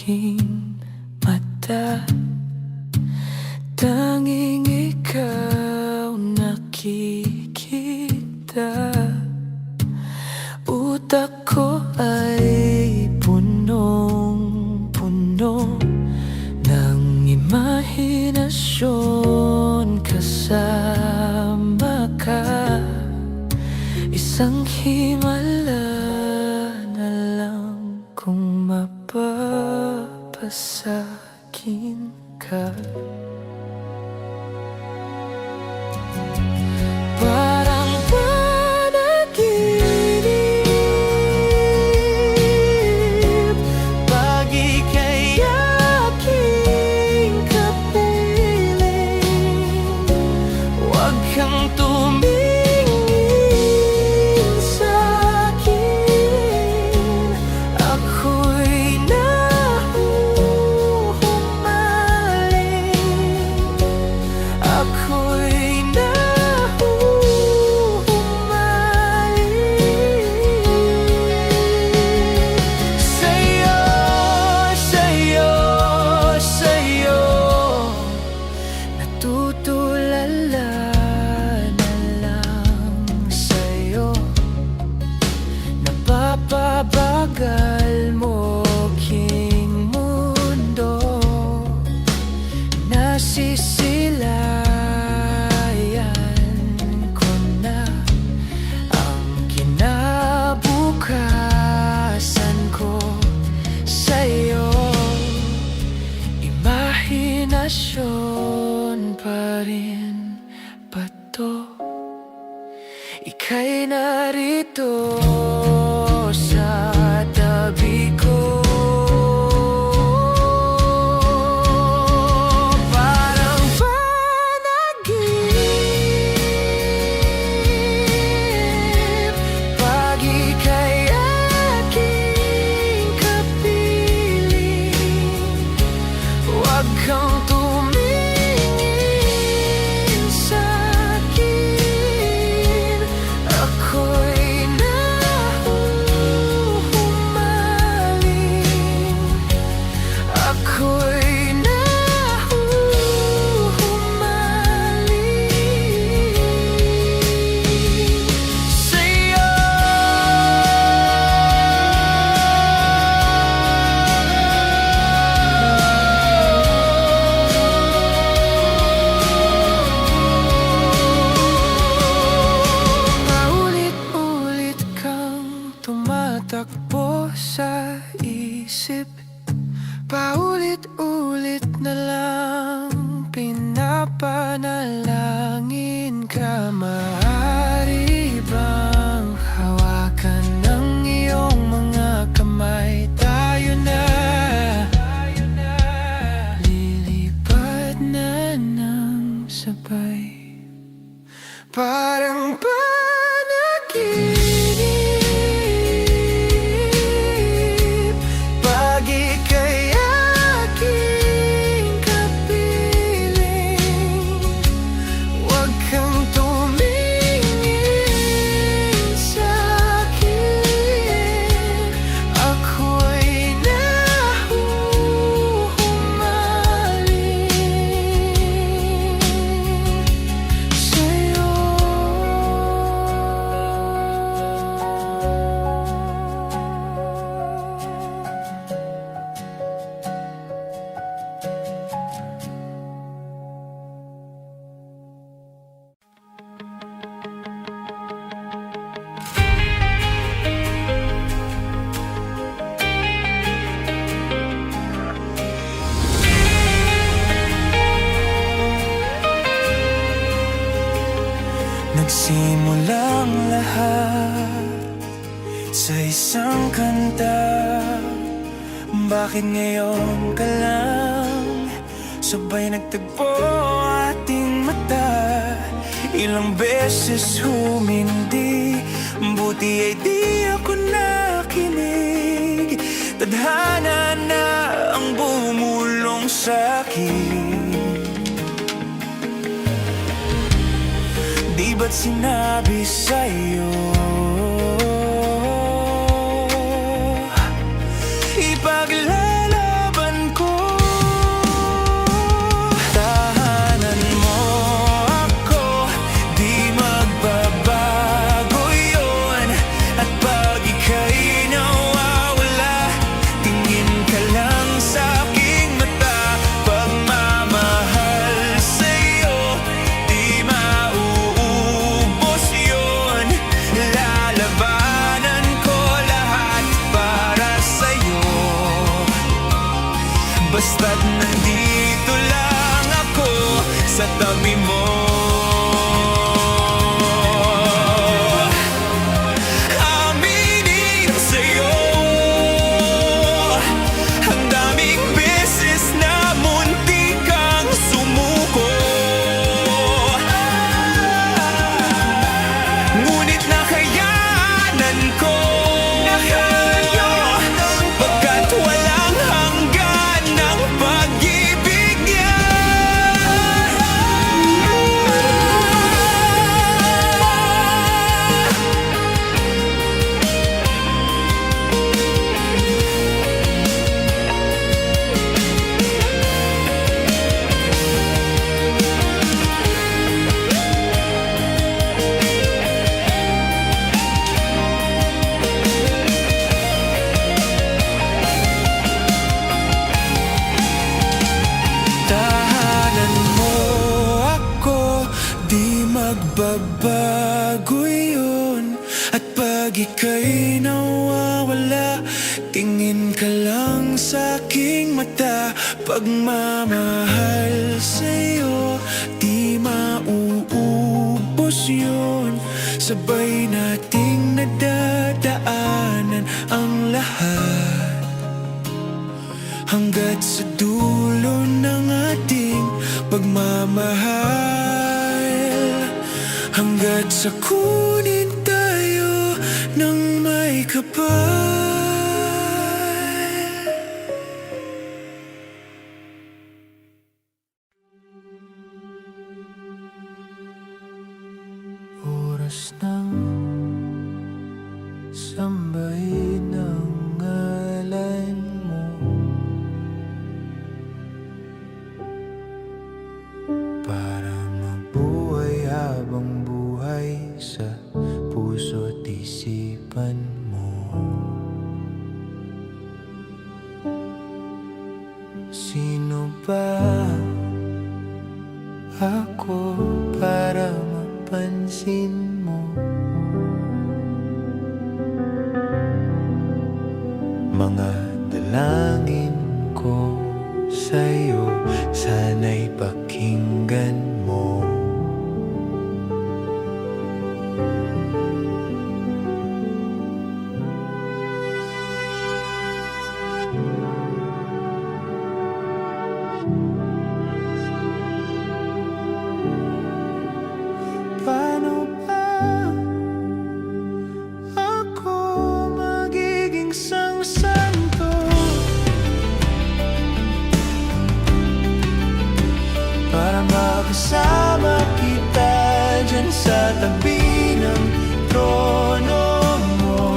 aking mata. Tanging ikaw nakikita. Utak ko ay punong-puno ng imahinasyon. Kasama ka, isang himala na lang kung mapapasakin ka. Parang panaginip pag ika'y aking kapiling. Huwag kang tumingin sa'kin, ako'y nahuhumaling. Ako'y natutulala na lang sa'yo. Napapabagal mo king mundo. Nasisilayan ko na ang kinabukasan ko sa'yo. Imahinasyon pa rin ba to? Ika'y narito sa tabi ko. Parang panaginip pag ika'y aking kapiling. Huwag kang tumingin sa'kin, ako'y nahuhumaling. Ako'y nahuhumaling sa'yo. Paulit-ulit kang tumatakbo sa isip. Paulit-ulit na lang pinapanalangin ka. Maaari bang hawakan ng iyong mga kamay? Tayo na lilipad na ng sabay. Parang panaginip pag ika'y aking kapiling. Huwag kang tumingin sa'kin, ako'y nahuhumaling sa'yo. Nagsimulang lahat sa isang kanta. Bakit ngayon ka lang sabay nagtagpo ating mata? Ilang beses humindi, buti ay di ako nakinig. Tadhana na ang bumulong sa'kin. Di ba't sinabi sa'yo ipaglalaban basta't nandito lang ako sa tabi mo. Aminin ko sa'yo, ang daming beses na munti kang sumuko, ngunit nakayanan ko, pagkat walang hanggan ng pag-ibig niya. Tahanan mo ako, di magbabago yun. At pag ika'y nawawala, tingin ka lang sa aking mata. Pagmamahal sa'yo, di mauubos yun. Sabay nating nadadaanan ang lahat, hanggat sa dulo ng ating pagmamahal, hanggat sa kunin tayo ng may kapal. Oras ng sambahin ang ngalan mo, para mabuhay habang buhay sa puso't isipan mo. Sino ba ako para mapansin mo? Mga dalangin ko sa'yo, sana'y pakinggan mo. Paano ba ako magiging santo para makasama kita dyan sa tabi ng trono mo?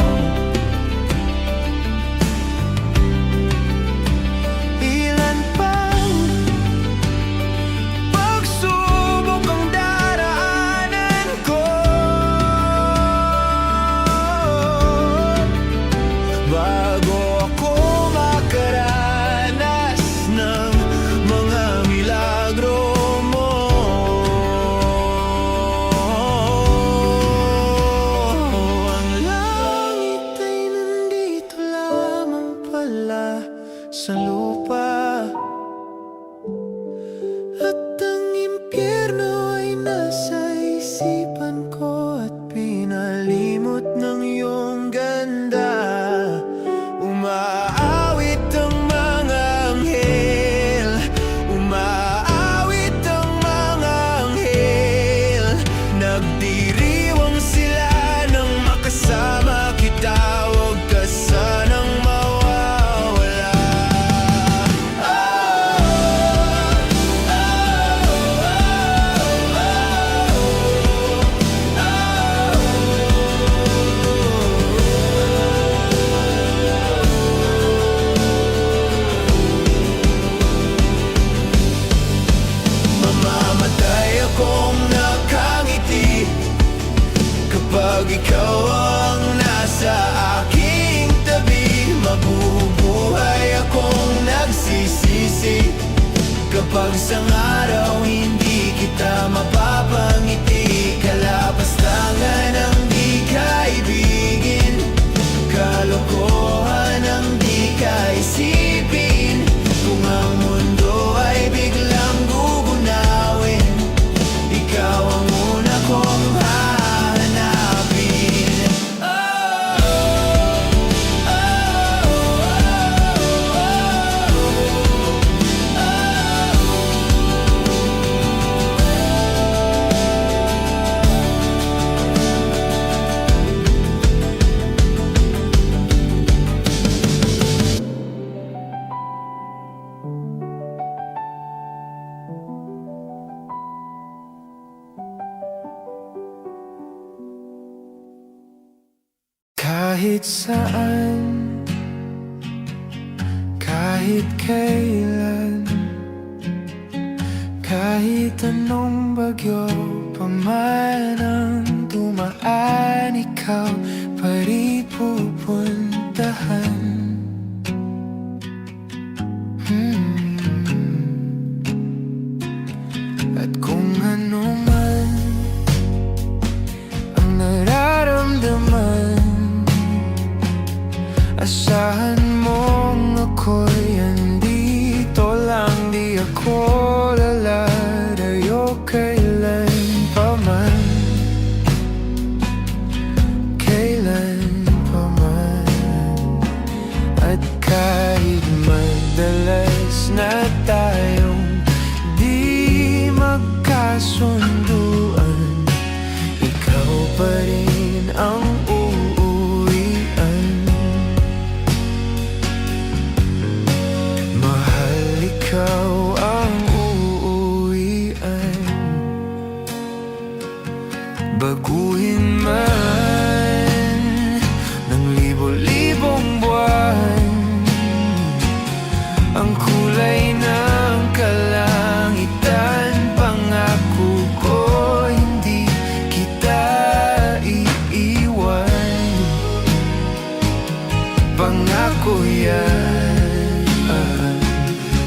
Ilan pang pagsubok ang daraanan ko bago ako makaranas ng mga milagro mo. Ang langit ay nandito lamang pala sa lupa, at ang impyerno ay nasa isipan ko, at pinalimot ng iyong ganda. Umaawit ang mga anghel, umaawit ang mga anghel, nagdiriwang sila nang makasama kita. Huwag ka sanang mawawala. Mamamatay akong nakangiti kapag ikaw ang nasa aking tabi. Mabubuhay akong nagsisisi kapag sang araw hindi kita mapapangiti. Kalapastangan ang di kaibigin, kalokohan ang di kaisipin. Kung ang kahit saan, kahit kailan, kahit anong bagyo pa man ang dumaan, ikaw pa rin pupuntahan. At kung ano man ang nararamdaman, asahan mong ako'y andito lang. Di ako lalayo kailan pa man, kailan pa man. At kahit madalas na tayong di magkasunduan, ikaw pa rin ang uuwian. Mahal, ikaw ang uuwian. Baguhin man ng libo-libong buwan ang kulay ng kalangitan, pangako ko hindi kita iiwan. Pangako yan.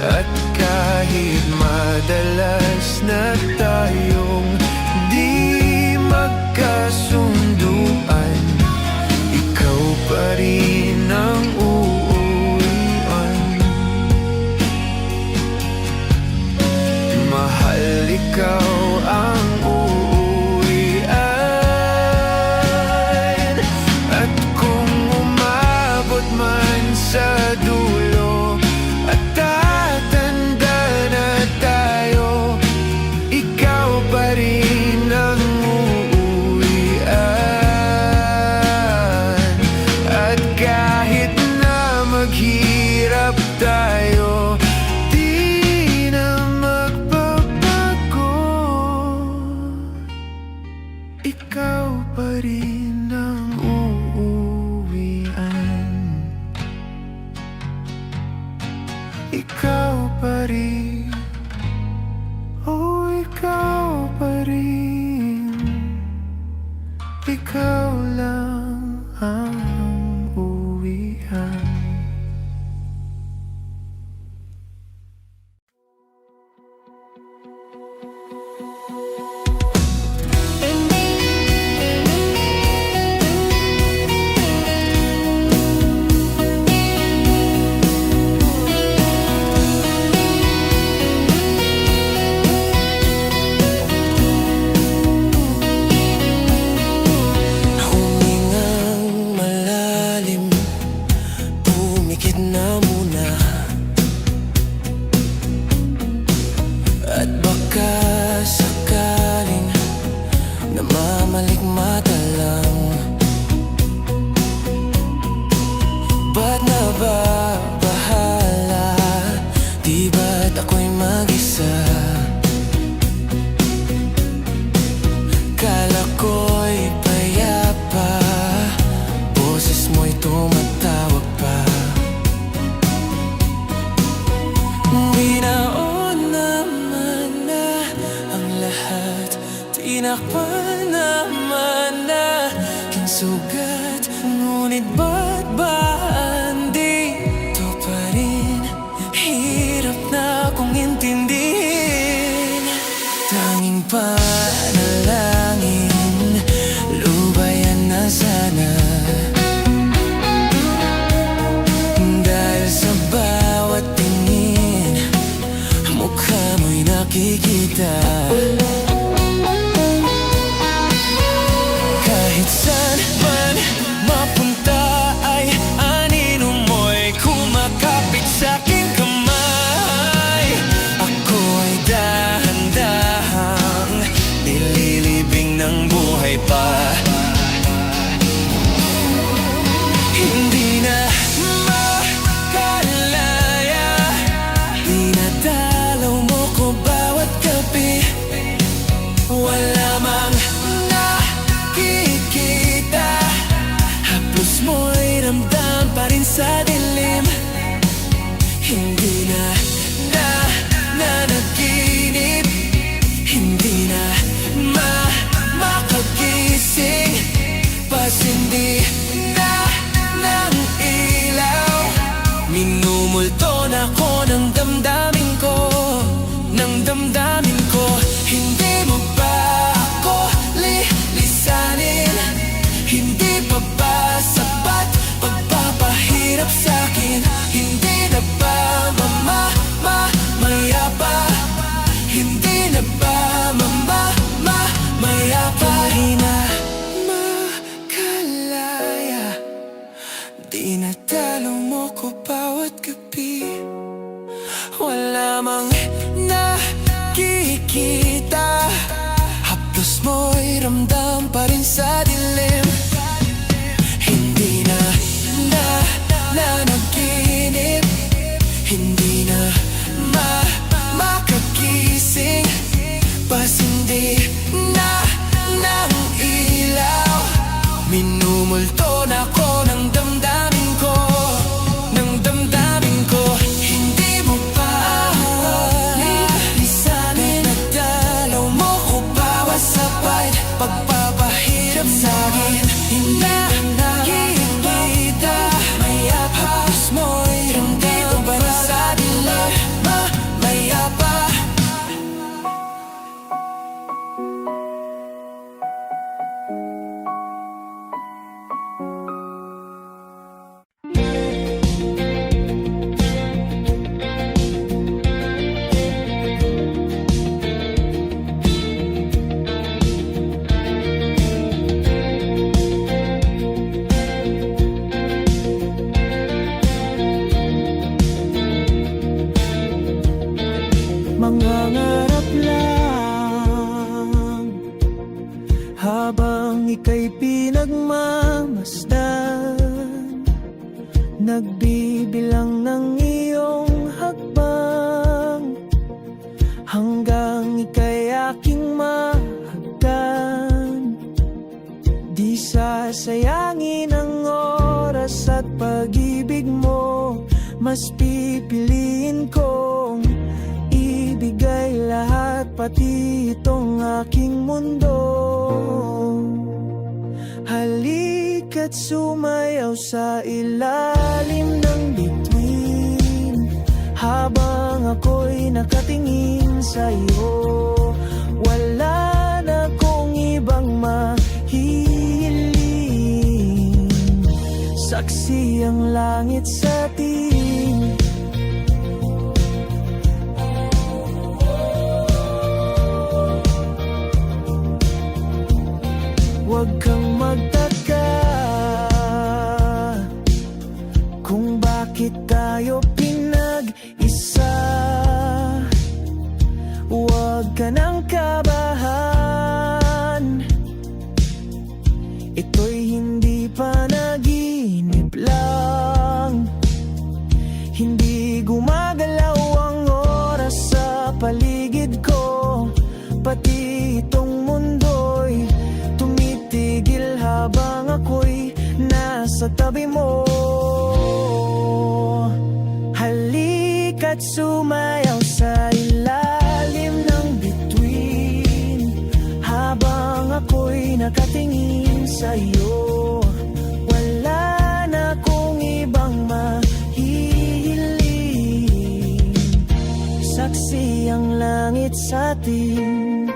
At kahit madalas na tayong di magkasunduan, ikaw pa rin ang uuwian. Mahal, ikaw ang uuwian. At kung umabot man sa dulo at tatanda na tayo, ikaw pa rin ang uuwian. At kahit na maghirap tayo, di na magbabago, ikaw pa rin ang uuwian. Ikaw pa rin, oh ikaw pa rin. Ikaw lang ang uuwian. Humingang malalim, pumikit na muna. At baka sakaling namamalikmata lang. Ba't nababahala? Di ba't ako'y mag-isa? Kala ko'y payapa, boses mo'y tumatawag pa. Binaon naman na ang lahat, tinakpan naman na king sugat. Ngunit ba't ba andito pa rin? Hirap na akong intindihin. Tanging panalangin, lubayan na sana. Dahil sa bawat tingin, mukha mo'y nakikita. Kahit saan man mapunta ay anino mo'y kumakapit sa'king kamay. Ako ay dahan-dahang nililibing ng buhay pa. Hindi na makalaya, dinadalaw mo ko bawat gabi. ramdam pa rin sa dilim. Hindi na nanaginip. Hindi na makagising. Pasindi na ng ilaw. Minumulto na ko ng damdamin ko, ng damdamin ko. Hindi mo ba ako lilisanin? Hindi pa ba sapat pagpapahirap sa'kin? Hindi na ba mayapa? Hindi na ba mayapa? Hindi na makalaya. Di natalo mo ko bawat gabi. Wala mang nakikita. Haplos mo'y ramdam pa rin sa dilim. Hindi na nanaginip. Hindi na makagising. Pasindi na ng ilaw. Minumulto na ko ng damdamin ko, ng damdamin ko. Hindi mo pa lilisanin. Pinagdalaw mo ko bawat sapat pagpapahirap sa'kin. Hindi na nakikita. Haplos mo'y ramdam pa rin sa dilim. Mayapa. Mangangarap lang habang ika'y pinagmamasdan, nagbibilang ng iyong hakbang, hanggang ika'y aking mahagdan. Di sasayangin ang oras at pag-ibig mo, mas pipiliin kong ibigay lahat, pati itong aking mundo. Halika't sumayaw sa ilalim ng bituin, habang ako'y nakatingin sa'yo. Wala na kong ibang mahihiling. Saksi ang langit sa atin. Huwag kang magtaka kung bakit tayo pinag-isa. Huwag ka nang kabahan. Ito'y hindi panaginip lang. Hindi gumagalaw ang oras sa paligid ko, pati itong mundo'y tumitigil habang ako'y nasa tabi mo. Halika't sumayaw sa ilalim ng bituin, habang ako'y nakatingin sa'yo. Wala na kong ibang mahihiling. Saksi ang langit sa atin.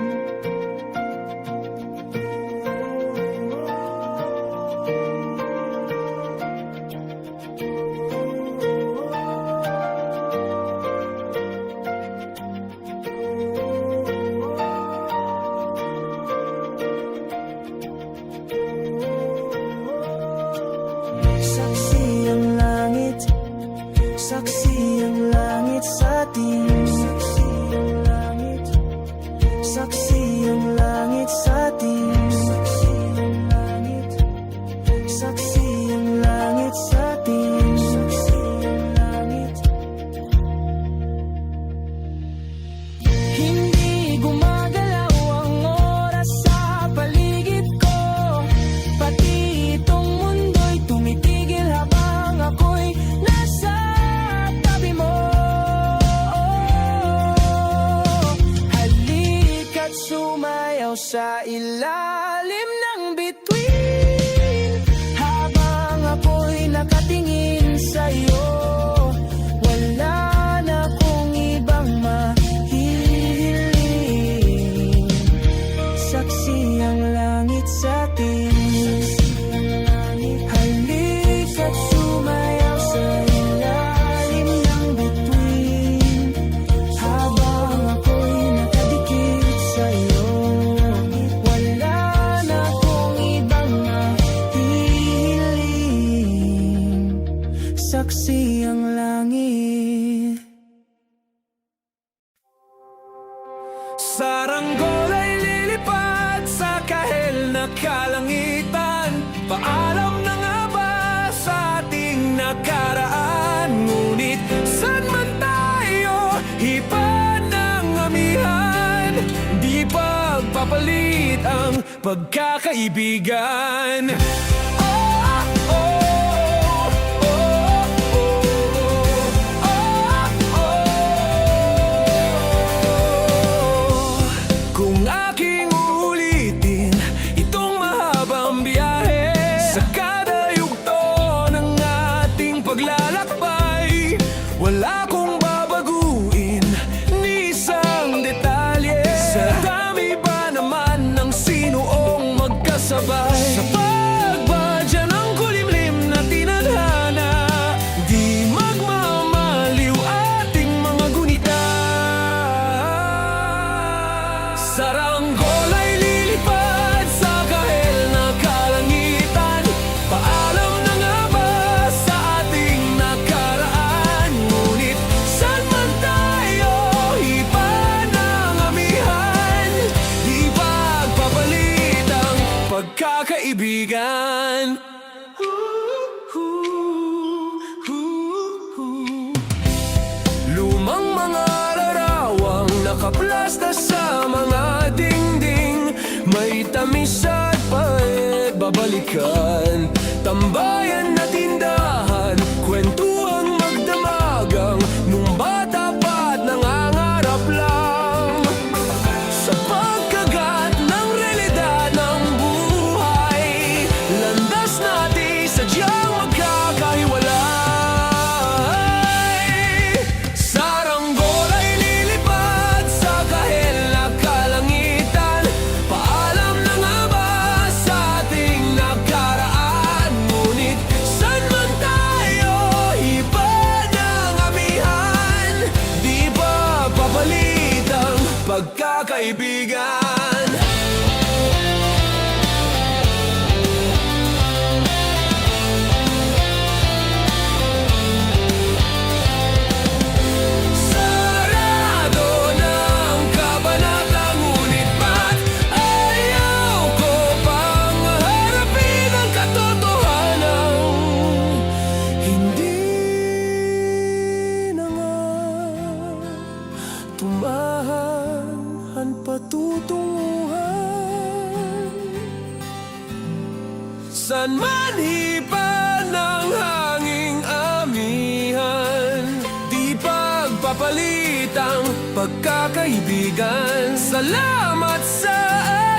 saksi ang langit. Saranggol ay lilipad sa kahel na kalangitan. Paalam na nga ba sa ating nakaraan? Ngunit saan man tayo, hipan ng amihan. Di pagpapalit ang pagkakaibigan. Kung aking uulitin itong mahabang biyahe, sa kada yugto ng ating paglalakbay, wala kong babaguin ni isang detalye. Sa dami ba naman ng sinuong magkasabay, sa pagbadya ng kulimlim na tinadhana, di magmamaliw ating mga gunita. Saranggol ay lilipad sa kahel na kalangitan. Paalam na nga ba sa ating nakaraan? Ngunit saan man tayo, iba ng amihan. Di pagpapalit ang pagkakaibigan. Lumang mga larawang nakaplasta sa mga dingding, may tamis at pait babalikan. Tambayan na tindahan, kwentuhang magdamagang, nung bata pa't nangangarap lang. Sa pagkagat ng realidad ng buhay, landas natin sadyang magkakahiwalay. Saranggol ay lilipad sa kahel na kalangitan. Paalam na nga ba sa ating nakaraan? Ngunit saan man tayo, iba ng amihan. Di ba papalit ang pagkakaibigan? Sarado ng kabanata, ngunit ba't ayaw ko pang harapin ang katotohanan? Hindi na nga tumahan ang patutunguhan. San man hipan ng hanging amihan, di pagpapalit ang pagkakaibigan. Salamat sa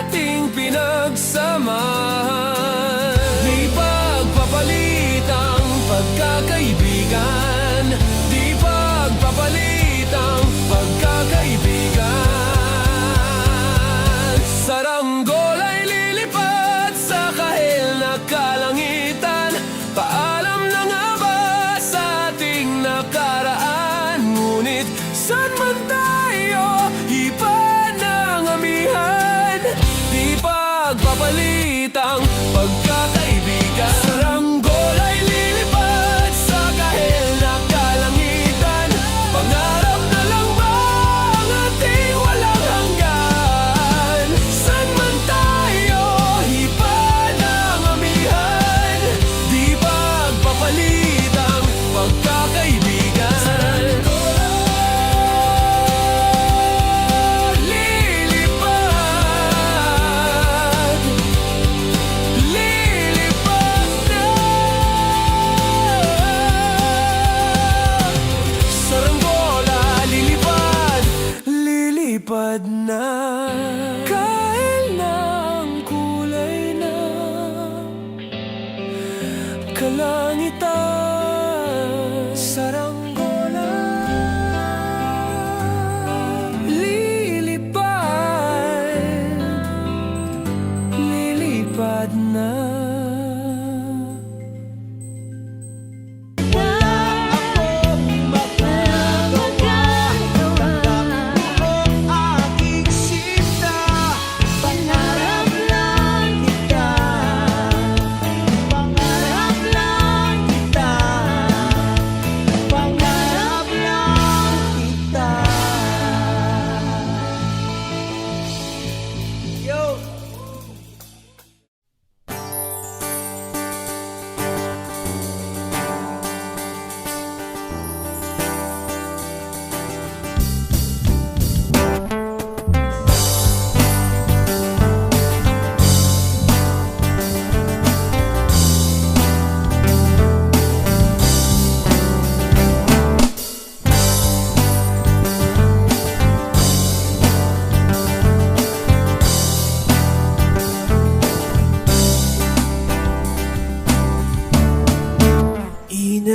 ating pinagsamahan. Di pagpapalit ang pagkakaibigan. Di pagpapalit ang pagkakaibigan. Saranggol ay lilipad sa kahel na kalangitan. Paalam na nga ba sa ating nakaraan? Ngunit saan man tayo, iba ng amihan. Di pagpapalit ang pagkakaibigan. Saranggol ay lilipad sa kahel na kalangitan. Pangarap na lang ba ang ating walang hanggan? Saan man tayo, iba ng amihan. Di pagpapalit ang pagkakaibigan.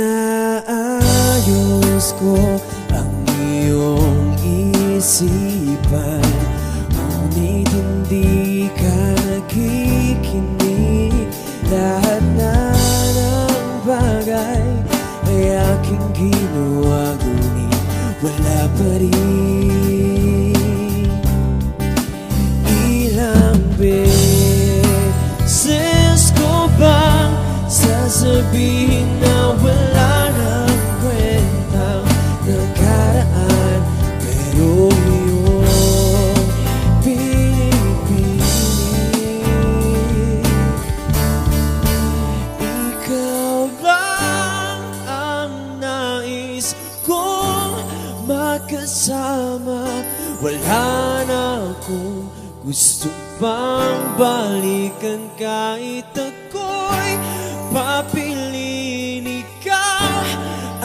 Inaayos ko ang iyong isipan, ngunit hindi ka nakikinig. Lahat na ng bagay ay aking ginawa, ngunit wala pa rin. Ilang beses ko bang sasabihin na wala nang kwentang nakaraan, pero iyong pinipilit. Ikaw lang ang nais kong makasama. Wala na akong gusto pang balikan, kahit ako'y papiliin. Ikaw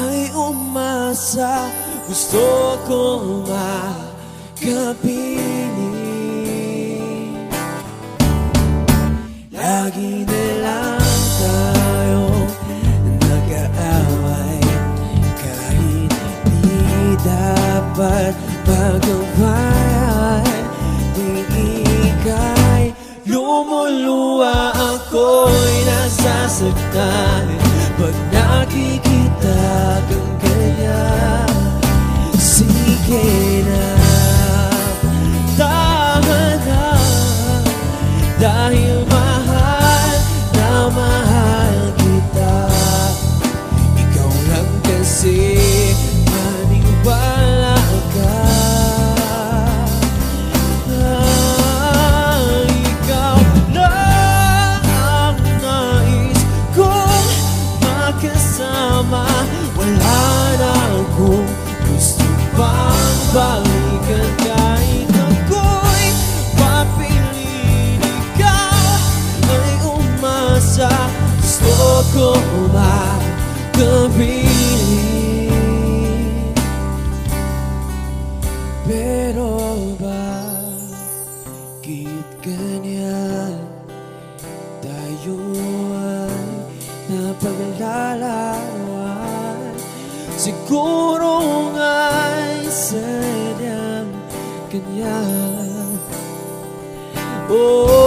ay umasa, gusto kong makapiling. Lagi na lang tayo nag-aaway, kahit di dapat pag-awayan. Di ika'y lumuluwa, ako'y nasasaktan pag nakikita kang ganyan. Sige na, tahan na, dahil mahal na mahal kita. Ikaw lang kasi maniwala ka. Ikaw lang ang nais kong makasama. Wala na akong gusto pang balikan, kahit ako'y papiliin. Ikaw ay umasa, gusto ko makapiling. Pero bakit ganyan? Tayo ay napaglalawan. Siguro nga'y sadyang ganyan. Oh,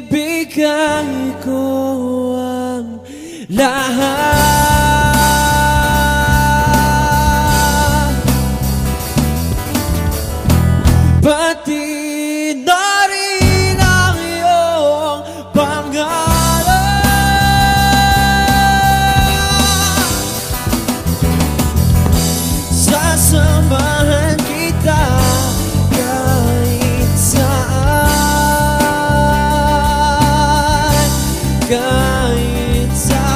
ibibigay ko ang lahat, pati na rin ang iyong pangalan. Sasamahan kita kahit saan, kahit saan.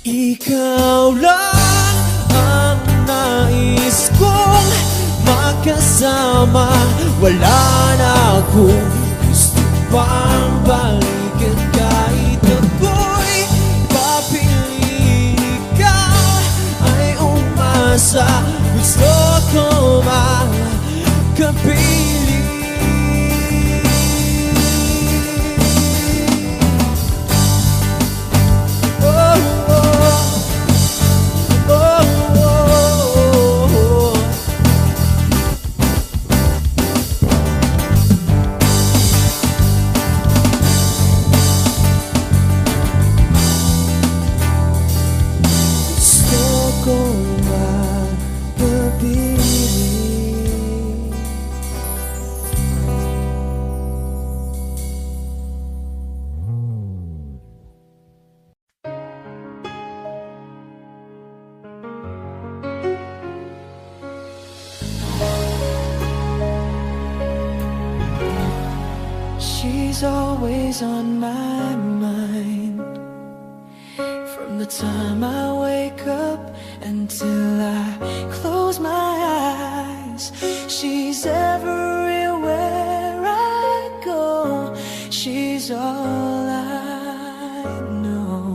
Ikaw lang ang nais kong makasama. Wala na akong gusto pang balikan, kahit ako'y papiliin. Ikaw ay umasa, gusto ko makapiling. She's always on my mind. the time I wake up until I close my eyes. She's everywhere I go. She's all I know.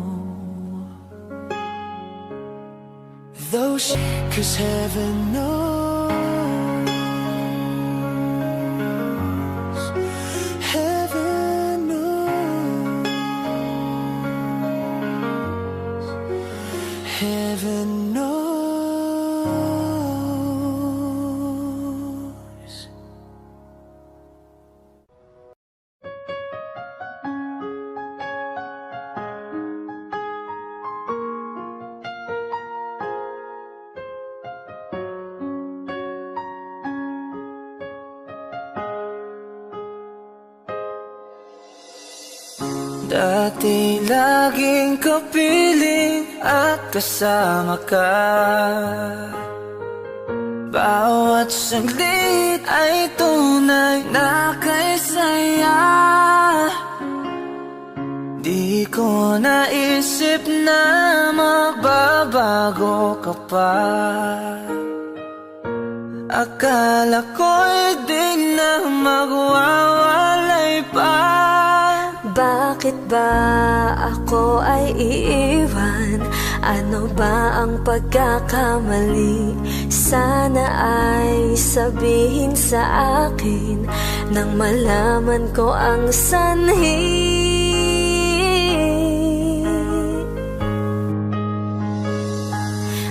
Though she, 'cause heaven knows, heaven knows, heaven knows. Dati laging kapiling at kasama ka. Bawat saglit ay tunay na kay saya. Di ko naisip na magbabago ka pa. Akala ko'y di na magwawalay pa. Bakit ba ako ay iiwan? Ano ba ang pagkakamali? Sana ay sabihin sa akin nang malaman ko ang sanhi.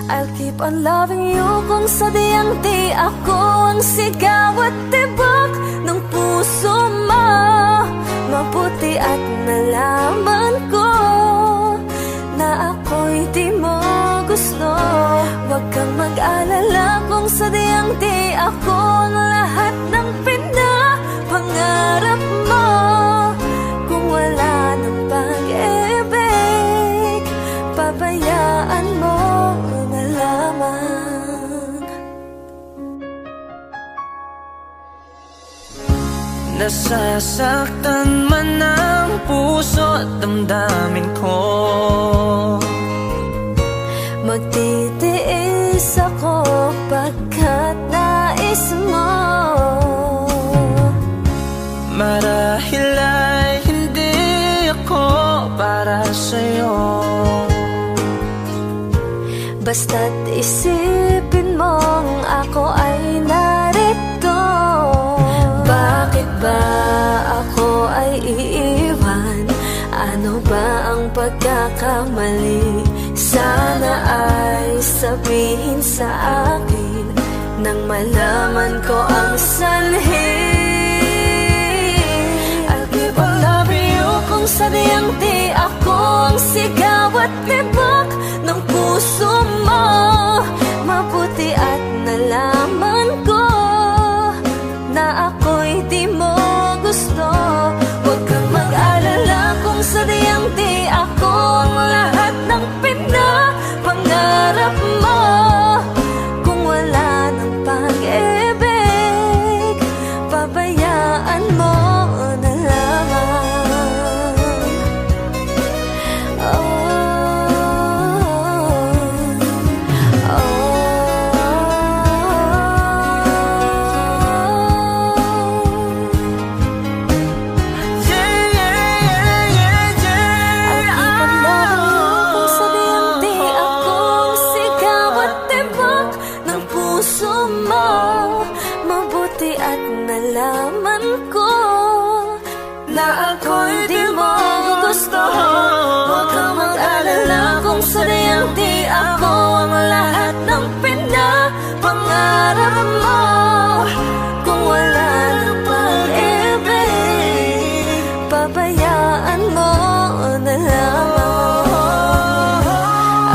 I'll keep on loving you kung sadyang di ako ang sigaw at tibok ng puso mo. Mabuti at nalaman ko na ako'y di mo gusto. Huwag kang mag-alala kung sadyang di ako ang lahat ng pinapangarap mo. Kung wala ng pag-ibig, pabayaan mo na lamang. Nasasaktan man ang puso at damdamin ko. Magtitiis ako pagkat nais mo. Marahil ay hindi ako para sa'yo. Basta't isipin mong ako ay narito. Bakit ba ako ay iiwan? Ano ba ang pagkakamali? Sana ay sabihin sa akin nang malaman ko ang sanhi. I'll keep on loving you kung sadyang di ako ang sigaw at tibok ng puso mo. Mabuti at nalaman ko na ako'y di mo gusto. Huwag kang mag-alala kung sadyang di ako ang lahat ng pinapangarap mo. Kung wala ng pag-ibig, pabayaan mo na lamang. Nalaman ko na ako'y di mo gusto. Huwag kang mag-alala kung sadyang di ako ang lahat ng pinapangarap mo. Kung wala ng pag-ibig, pabayaan mo na lamang.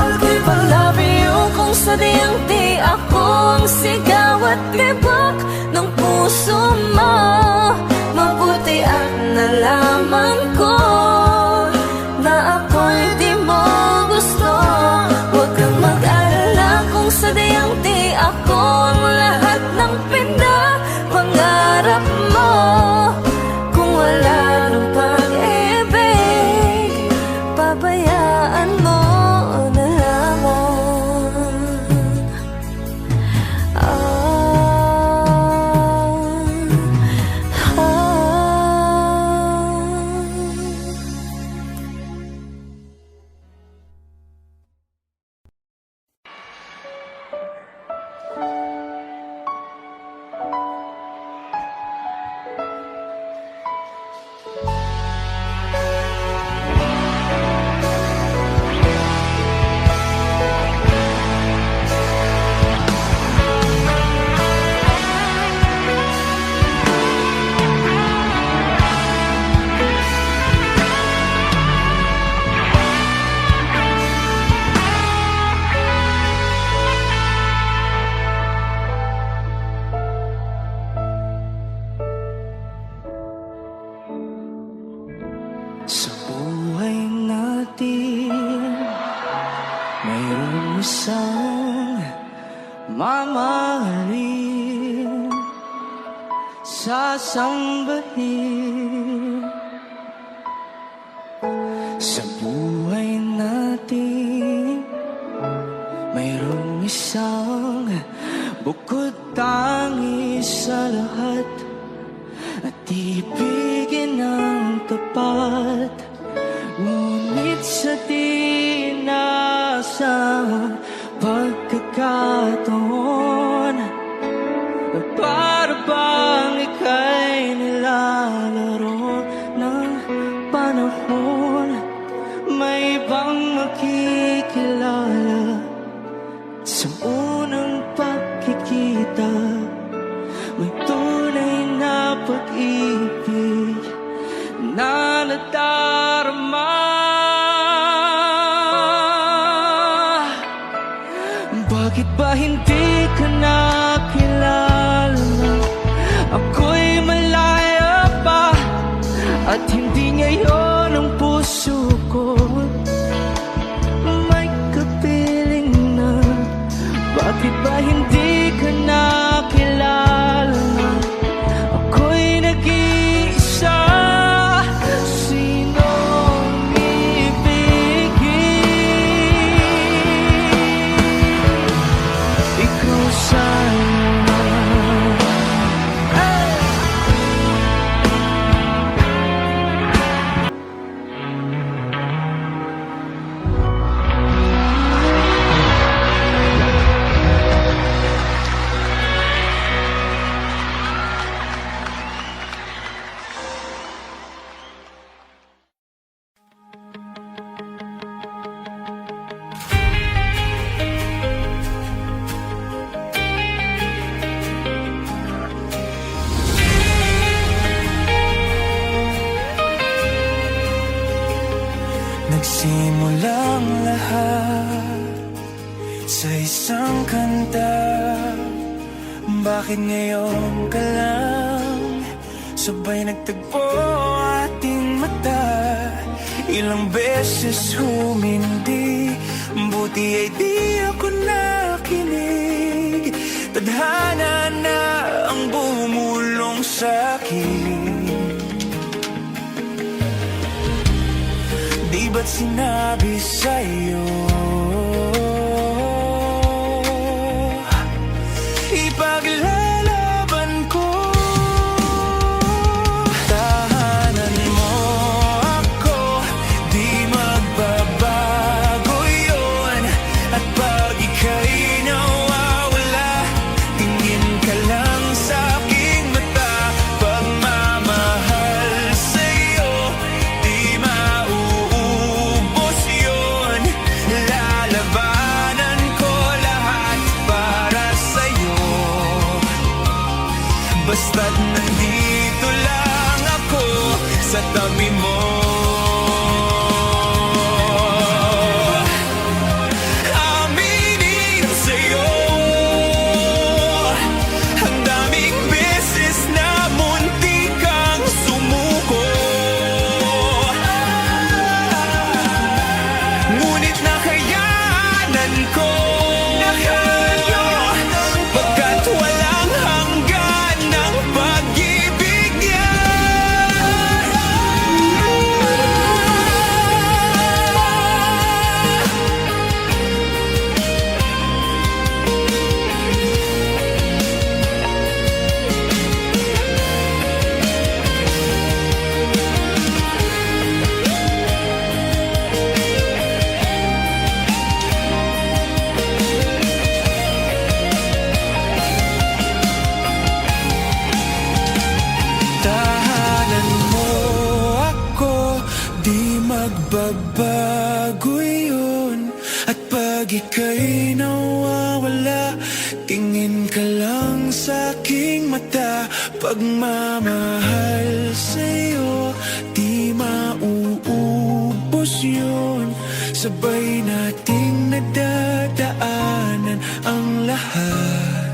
I'll keep on loving you kung sadyang di ako ang sigaw at tibok ng puso mo. Mabuti at nalaman ko na ako'y di mo gusto. Huwag kang mag-alala kung sadyang di ako ang lahat ng pinapangarap mo. Kung wala ng pag-ibig, pabayaan mo mayroong isang mamahalin, sasambahin sa buhay natin. Mayroong isang bukod tangi sa lahat at ibigin ng tapat. Ngunit sa di inaasahang pagkakataon, para bang ika'y nilalaro ng panahon, may ibang makikilala sa unang pagkikita. May tunay na pag-ibig na nadarama. Bakit ba hindi ka nakilala? Ako'y malaya pa at hindi ngayon ang puso ko may kapiling na. Bakit ba hindi ka nakilala? Ako'y nag-iisa. Sinong ibigin? Ikaw sana. Nagsimulang lahat sa isang kanta. Bakit ngayon ka lang sabay nagtagpo ating mata? Ilang beses humindi, buti ay di ako nakinig. Tadhana na ang bumulong sa'kin. Di ba't sinabi sa'yo ipaglalaban ko? Tahanan mo ako, di magbabago yun. At pag ika'y nawawala, tingin ka lang sa'king mata. Pagmamahal sa'yo, di mauubos yun. Lalabanan ko lahat para sa'yo. Basta't nandito lang ako sa tabi mo. Aminin sa'yo, ang daming beses na munti kang sumuko. Ngunit nakayanan ko, pagkat walang hanggan ng pag-ibig niya. Tahanan mo ako, di magbabago yun. At pag ika'y nawawala, tingin ka lang sa'king mata. Pagmamahal sa'yo, di mauubos yun. Sabay nating nadadaanan ang lahat,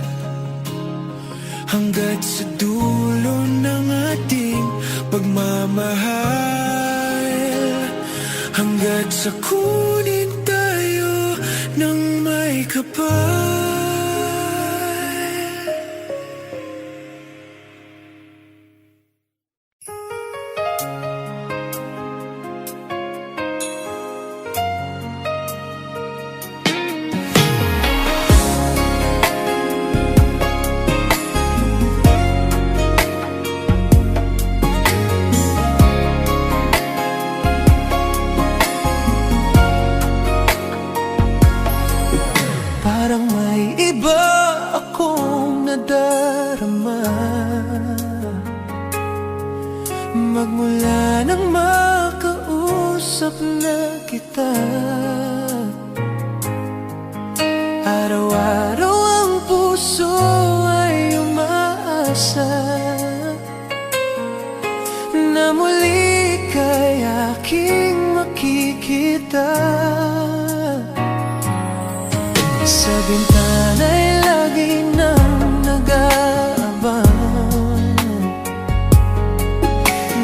hanggat sa dulo ng ating pagmamahal. Hanggat sa kunin tayo ng may kapal. Parang may iba akong nadarama magmula nang makausap na kita. Araw-araw ang puso ay umaasa na muli kay aking makikita. Sa bintana'y lagi nang nag-aabang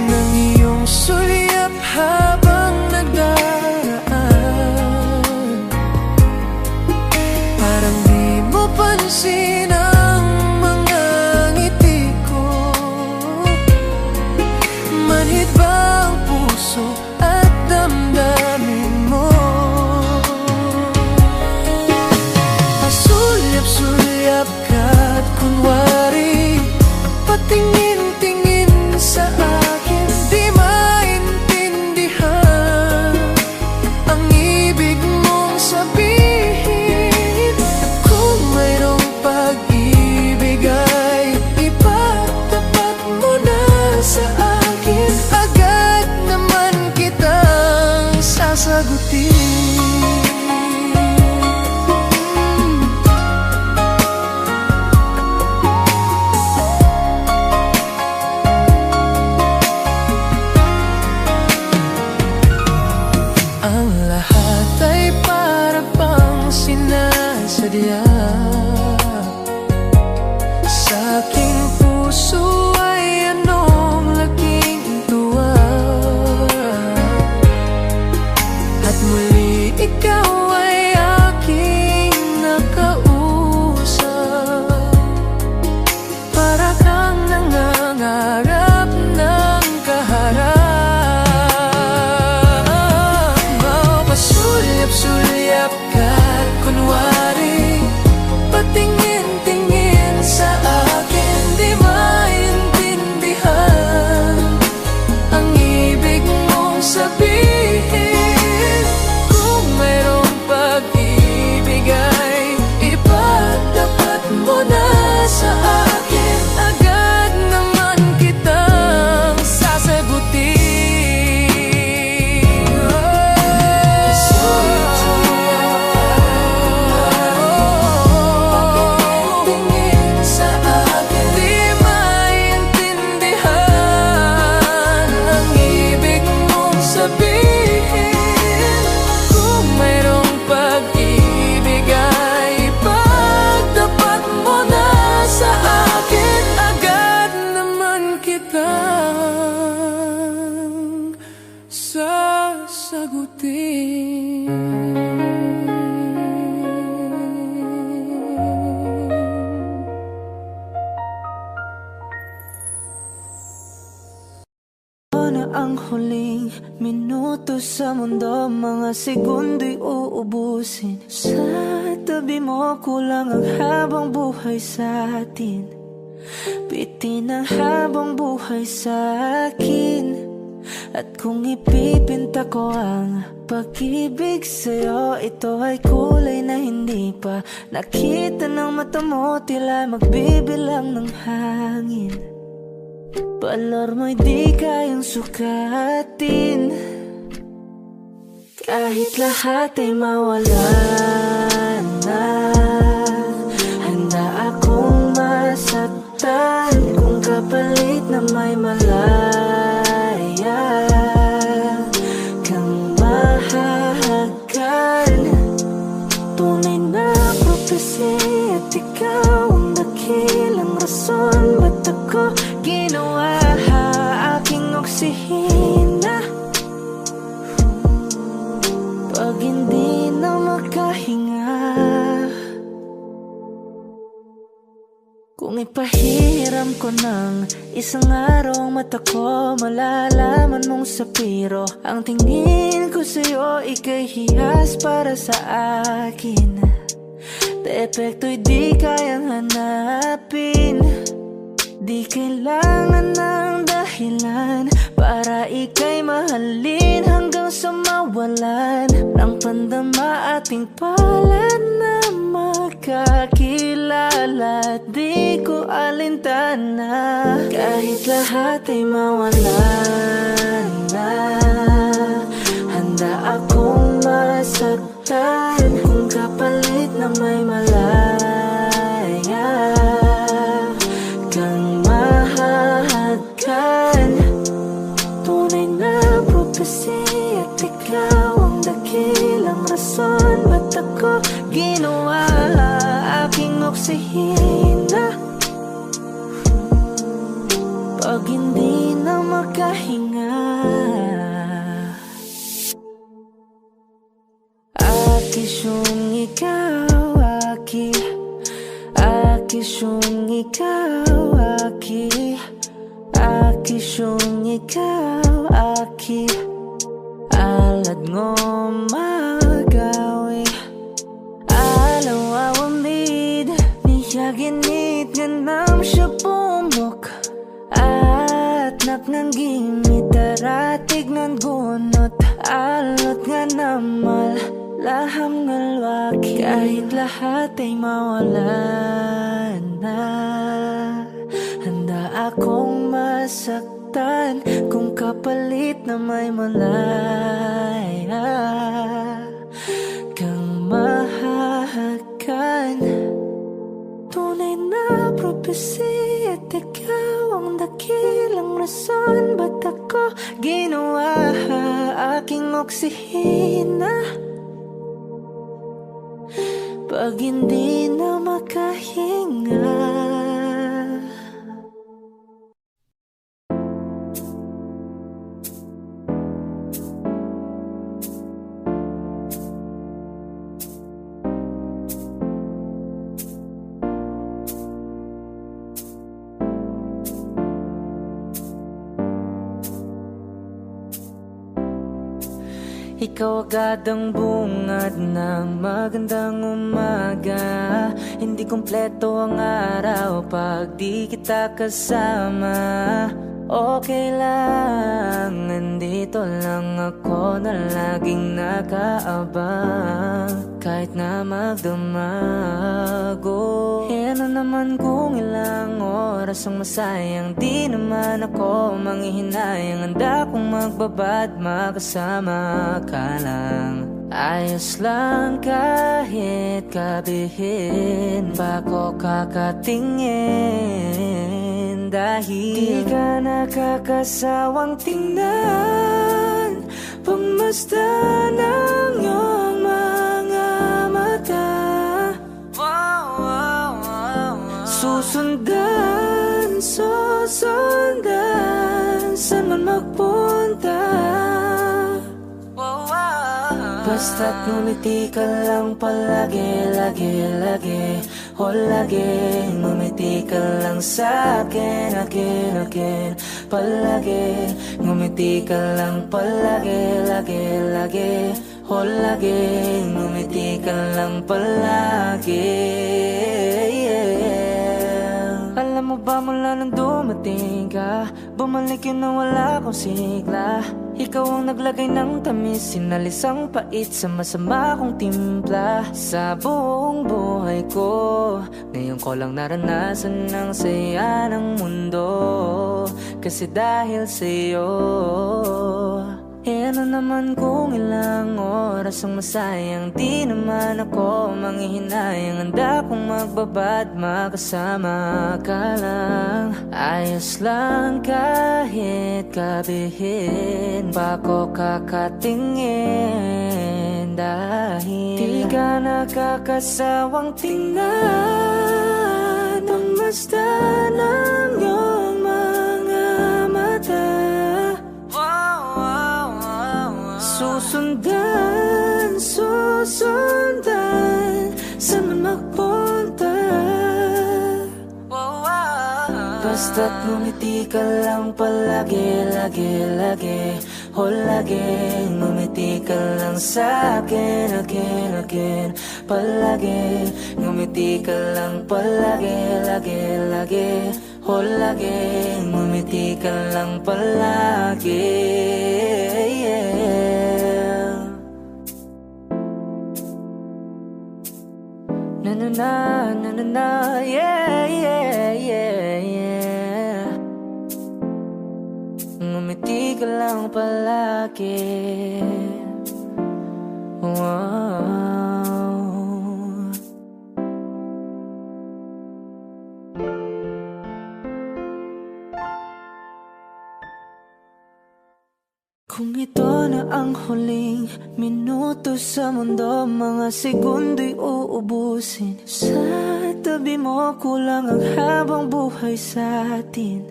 ng iyong sulyap habang nagdaraan. Parang di mo pansin ang mga ngiti ko. Manhid ba ang puso at damdamin mo? Sulyap ka't kunwari patingin-tingin sa akin, di maintindihan ang ibig mong sabihin. Kung mayroong pag-ibig ay ipagtapat mo na sa akin, agad naman kitang sasagutin. Sa aking puso ay anong laking tuwa, at muli ikaw ay aking nakausap. Para kang nangangarap ng kaharap. Pasulyap-sulyap ka't kunwari patingin-tingin sa akin, di maintindihan ang ibig mong sabihin. Kung mayroong pag-ibig ay ipagtapat mo na sa akin, agad naman kitang sasagutin. Ang huling minuto sa mundo, mga segundo'y uubusin. Sa tabi mo kulang ang habang buhay sa atin. Bitin ang habang buhay sa akin. At kung ipipinta ko ang pag-ibig sa'yo, ito ay kulay na hindi pa nakita ng mata mo, tila magbibilang ng hangin. Balor mo'y di kayang sukatin, kahit lahat ay mawala na. Handa akong masaktan kung kapalit na may malaya kang mahahagan. Tunay na prophecy at ikaw ang dakilang rason ba't ako ginawa aking oksihina. Pag hindi na makahinga, Ngunit pahiram ko ng isang araw mata ko, malalaman mong sapiro. Ang tingin ko sa'yo, ika'y hiyas para sa akin. Defekto'y di kayang hanapin. Di kailangan ng dahilan para ika'y mahalin hanggang sa mawalan ng pandama ating palad na magkakilala. Di ko alintana kahit lahat ay mawalan na. Handa akong masaktan kung kapalit na may malaya kang mahahagkan. Tunay na propesya at ikaw ang dakilang rason ba't ako ginawa aking oksihina. Pag hindi na makahinga, akis yung ikaw, aki. Akis yung ikaw, aki. Akis yung ikaw, aki. Alad ngo magawi alaw awamid niyaginit ganam siya pumok at naknanggimit daratig ng gunot alot nga namal laham ngalwaki kahit lahat ay mawalan na. Handa akong masaktan kung kapalit na may malaya kang mahahagkan. Tunay na propesya at ikaw ang dakilang rason ba't ako ginawa aking oksihina. Pag hindi na makahinga, ikaw agad ang bungad ng magandang umaga. Hindi kumpleto ang araw pag di kita kasama. Okay lang, nandito lang ako na laging nakaabang kahit na magdamago. Ano naman kung ilang oras ang masayang, di naman ako manghihinayang. Handa kong magbabad, makasama ka lang. Ayos lang kahit kabihin pa ko kakatingin. Dahil di ka nakakasawang tingnan, pagmasdan ng iyong mga mata. Susundan, susundan, saan man magpunta. Basta't ngumiti ka lang palagi, lagi, lagi. O lagi, ngumiti ka lang sa'kin, again, again. Palagi, ngumiti ka lang palagi, lagi, lagi. O lagi, ngumiti ka lang palagi, yeah. Alam mo ba mula nang dumating ka, bumalik yun na wala akong sigla. Ikaw ang naglagay ng tamis, sinalis ang pait sa masama kong timpla. Sa buong buhay ko, ngayon ko lang naranasan ang saya ng mundo. Kasi dahil sa'yo, ano naman kung ilang oras ang masayang, di naman ako manghihinayang. Handa kong magbabad, makasama ka lang. Ayos lang kahit kabihin pa ko kakatingin. Dahil di ka nakakasawang tingnan, pagmasdan ng iyong mga mata. Susundan, susundan, saan man magpunta. Basta't ngumiti ka lang palagi, lagi, lagi. O lagi, ngumiti ka lang sa'kin, again, again. Palagi, ngumiti ka lang palagi, lagi, lagi. O lagi, ngumiti ka lang palagi, yeah. Na na na, na na na, yeah, yeah, yeah, yeah. Ngumiti ka lang palagi. Wow. Kung ito na ang huling minuto sa mundo, mga segundo'y uubusin. Sa tabi mo kulang ang habang buhay sa atin.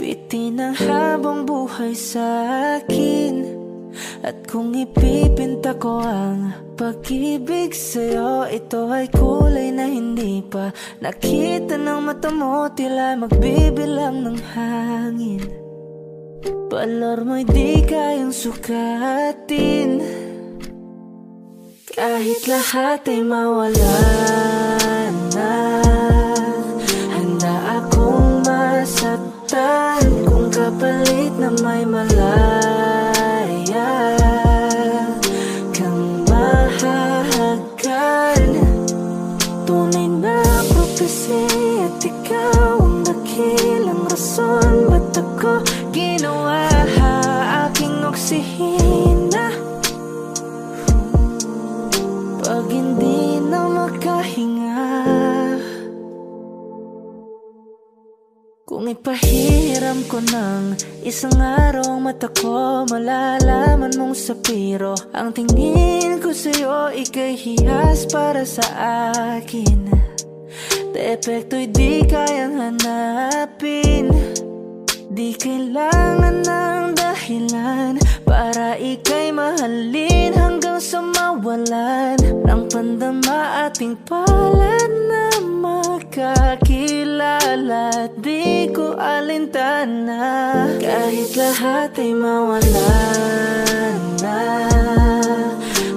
Bitin ang habang buhay sa akin. At kung ipipinta ko ang pag-ibig sa'yo, ito ay kulay na hindi pa nakita ng mata mo, tila magbibilang ng hangin. Balor mo'y di kayang sukatin. Kahit lahat ay mawala na, handa akong masaktan kung kapalit na may malaya kang mahahagan. Tunay na prophecy at ikaw ang dakilang rason ba't ako ginawa aking oksihina. Pag hindi na makahinga, kung ipahiram ko ng isang araw mata ko, malalaman mong sapiro ang tingin ko sa'yo, ika'y hiyas para sa akin. Depekto'y di kayang hanapin. Di kailangan ng dahilan para ika'y mahalin hanggang sa mawalan ng pandama ating palad na makakilala. Di ko alintana kahit lahat ay mawalan na,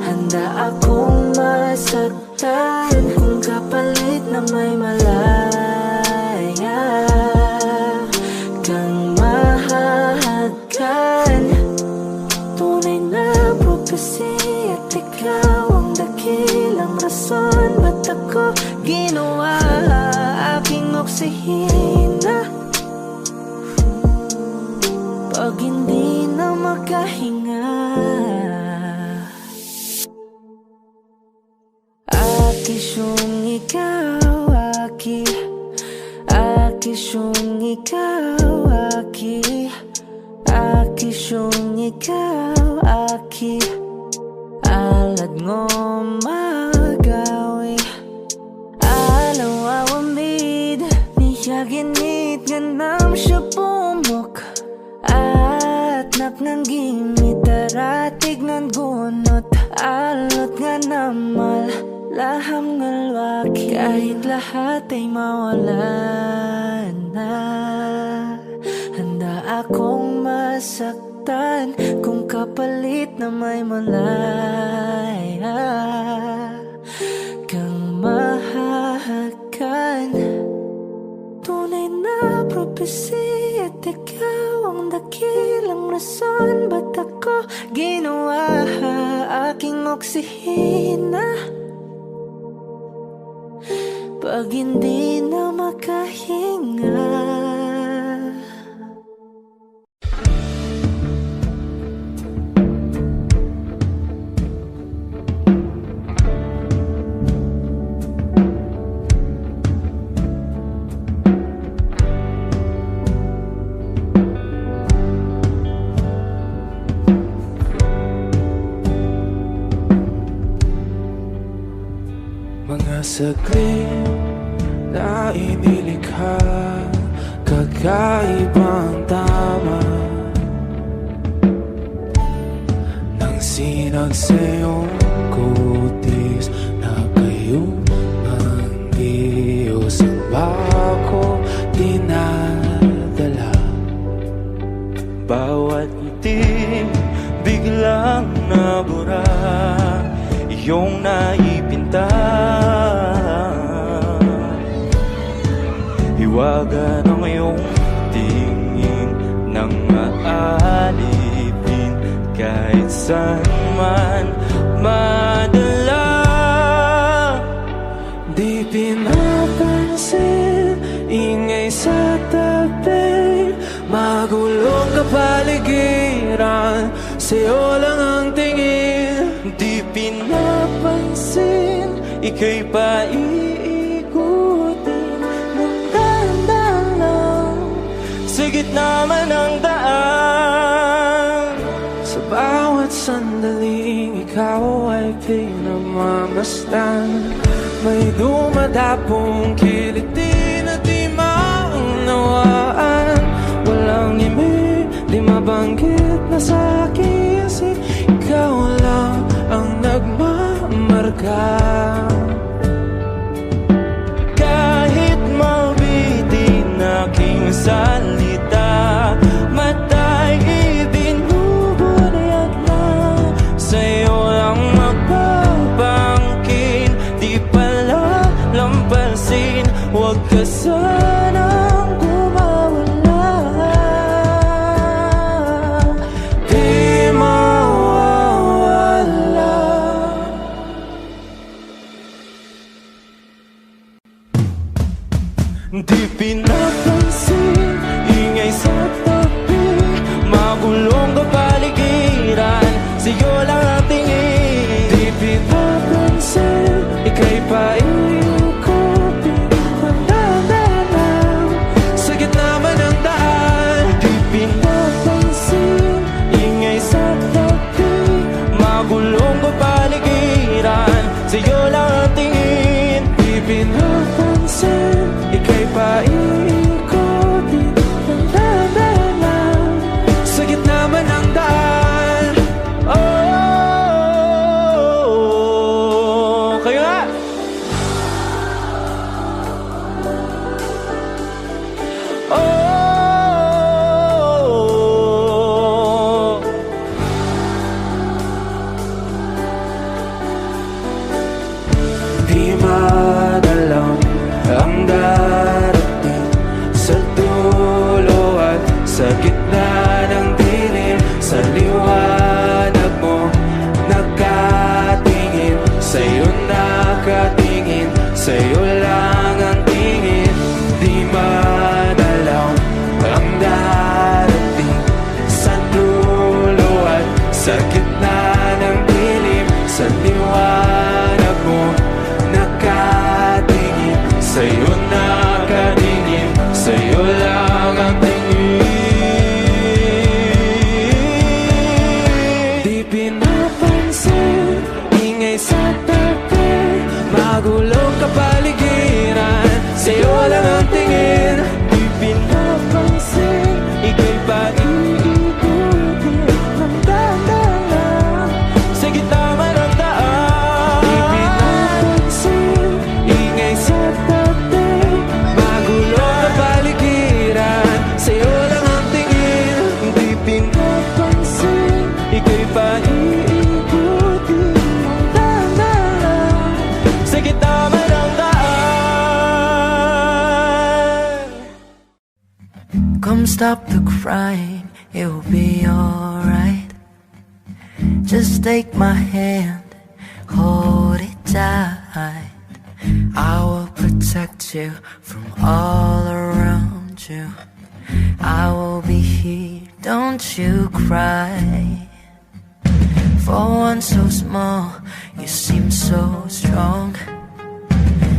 handa akong masaktan kung kapalit na may malaya kang mahahagan. Tunay na prophecy at ikaw ang dakilang rason ba't ako ginawa aking oksihina. Pag hindi na makahinga, akisyong ikaw, akisyong ikaw, akisyong ikaw, alad ngo magawi, alaw awamid, niyaginit ganam siya pumok, at napnanggimit taratig ng gunot, alot nga namal laham ngalwaki. Kahit lahat ay mawala na, handa akong masaktan kung kapalit na may malaya kang mahahagan. Tunay na prophecy at ikaw ang dakilang rason ba't ako ginawa aking oksihina. Pag hindi na makahinga, mga saglit na inilikha, kakaibang tama nang sinagsayong kutis na kayo ng Diyos ang bako tinay. iyong naipinta. Hiwaga ng iyong tingin nang maalipin kahit saan man madala. Di pinapansin, ingay sa tabi, magulong kapaligiran, sa'yo lang ang tingin. Di pinapansin, ika'y paiikutin ng dahan-dahan lang sa gitna man ng daan. Sa bawat sandaling ikaw ay pinamamasdan, may dumadapong kiliti na di maunawaan. Walang imig, di mabanggit na sa aking isip, ikaw lang ang nagmamarka. Kahit mabitin aking salita, mata'y ibinubuniyat lang, sa'yo lang magbabangkin. Di pala lampasin, huwag ka sanang gumawala. Di mawawala. Di pinapansin, ingay sa tabi, magulong kapaligiran, sa'yo lang ang tingin. Di pinapansin, ika'y paiikutin ng dahan-dahan sa gitna man ng daan. Di pinapansin, ingay sa tabi, magulong kapaligiran, sa'yo lang ang tingin. Di pinapansin, ika'y paiikutin ng dahan-dahan sa gitna man ng daan. Oh, kayo nga! Oh, di madalang ang darating sa dulo at sa gitna ng dilim. Sa liwanag mo nakatingin, sa'yo nakatingin, sa'yo lang ang tingin. Di madalang ang darating sa dulo at sa gitna ng dilim. Sa liwanag mo nakatingin, sa'yo nakatingin, sa'yo lang ang tingin. Di pinapansin, ingay sa tabi, magulong kapaligiran, sa'yo lang ang tingin. di pinapansin, ika'y paiikutin ng dahan-dahan sa gitna man ng daan. Di pinapansin, ingay sa tabi, magulong kapaligiran, sa'yo lang ang tingin. Di pinapansin, ika'y paiikutin ng dahan-dahan sa gitna man ng daan. Come stop the crying, it will be alright. Just take my hand, hold it tight. I will protect you from all around you. I will be here, don't you cry. For one so small, you seem so strong.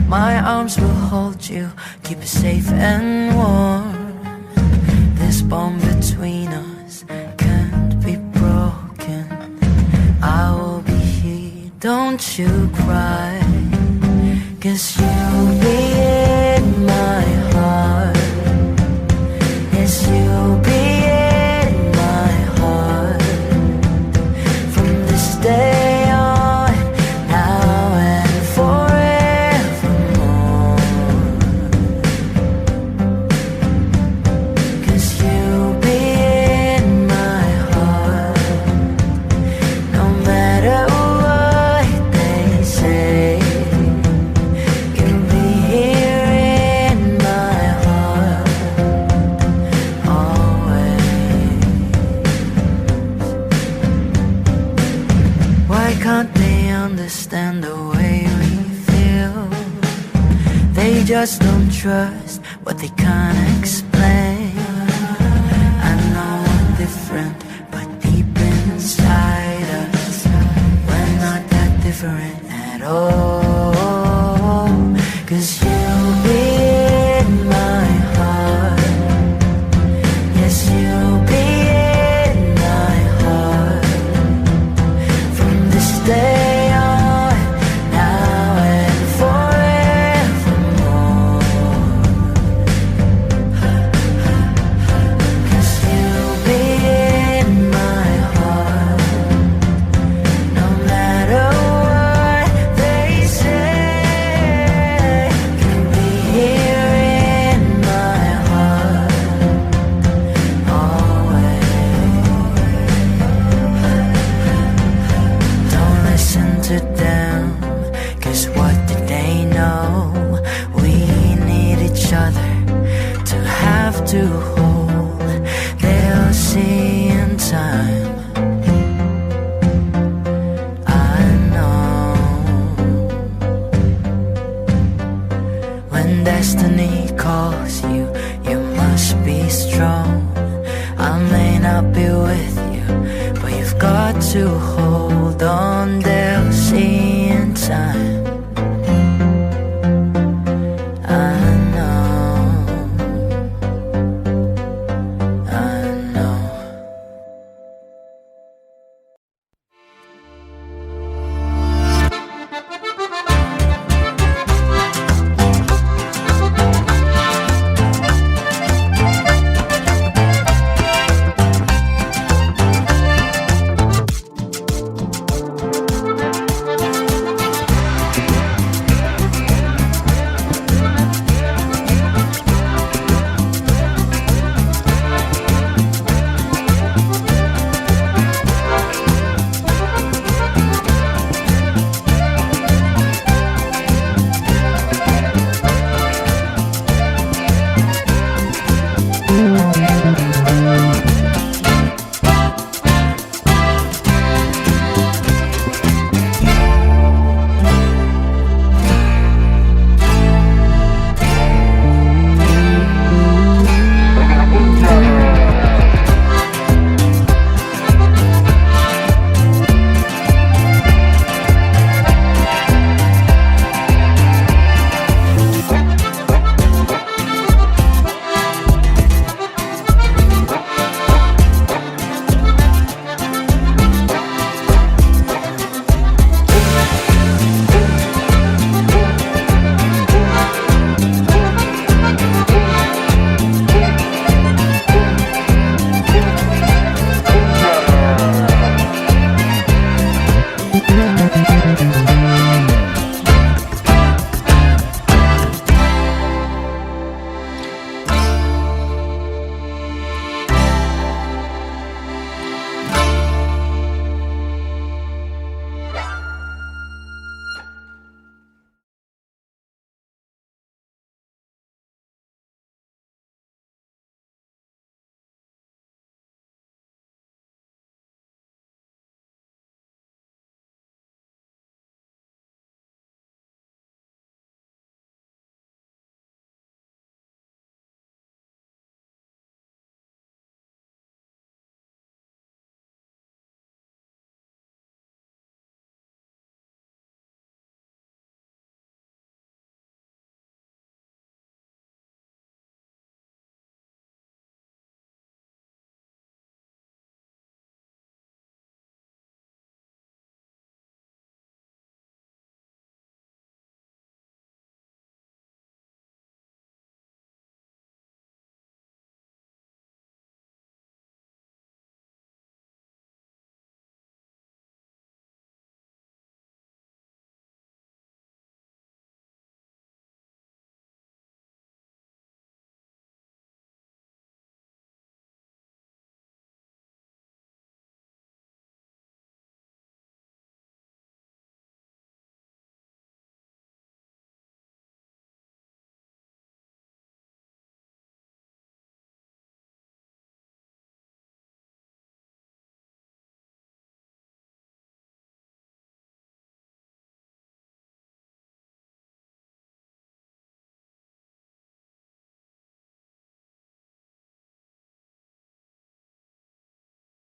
My arms will hold you, keep you safe and warm. This bond between us can't be broken. I will be here, don't you cry. 'Cause you'll be in my heart. Yes, you'll be in my heart. From this day on, now and forevermore. 'Cause you'll be in my heart, no matter what they understand the way we feel. They just don't trust what they can't explain. I know I'm different, but deep inside us, we're not that different at all. 'Cause you'll be in my heart. Yes, you'll be in my heart. From this day on, now and forevermore. 'Cause you'll be in my heart. No matter what they say, you'll be here in my heart. Always. Don't listen to them,